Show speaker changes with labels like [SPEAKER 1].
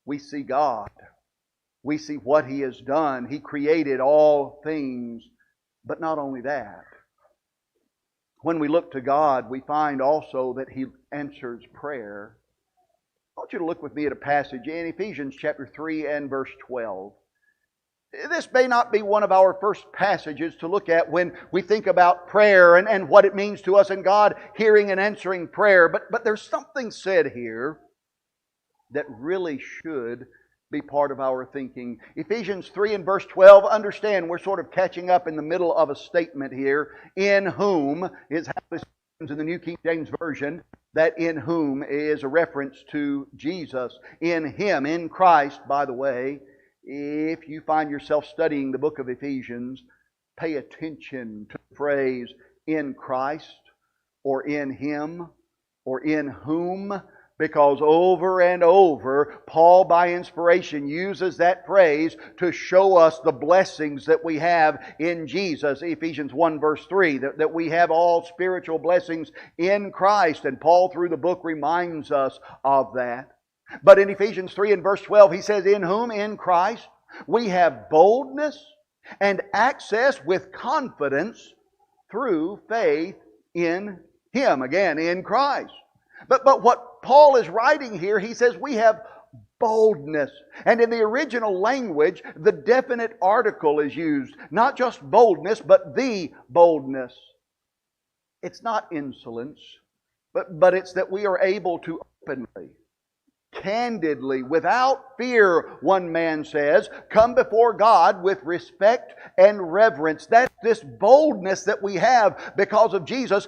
[SPEAKER 1] we see God. We see what He has done. He created all things. But not only that. When we look to God, we find also that He answers prayer. I want you to look with me at a passage in Ephesians chapter 3 and verse 12. This may not be one of our first passages to look at when we think about prayer and what it means to us and God hearing and answering prayer. But there's something said here that really should be part of our thinking. Ephesians 3 and verse 12, understand we're sort of catching up in the middle of a statement here. In whom is how this is in the New King James Version. That in whom is a reference to Jesus. In Him, in Christ, by the way. If you find yourself studying the book of Ephesians, pay attention to the phrase in Christ or in Him or in whom, because over and over, Paul by inspiration uses that phrase to show us the blessings that we have in Jesus. Ephesians 1 verse 3, that we have all spiritual blessings in Christ. And Paul through the book reminds us of that. But in Ephesians 3 and verse 12, he says, in whom, in Christ, we have boldness and access with confidence through faith in Him. Again, in Christ. But what Paul is writing here, he says we have boldness. And in the original language, the definite article is used. Not just boldness, but the boldness. It's not insolence, but it's that we are able to openly, candidly, without fear, one man says, come before God with respect and reverence. That's this boldness that we have because of Jesus,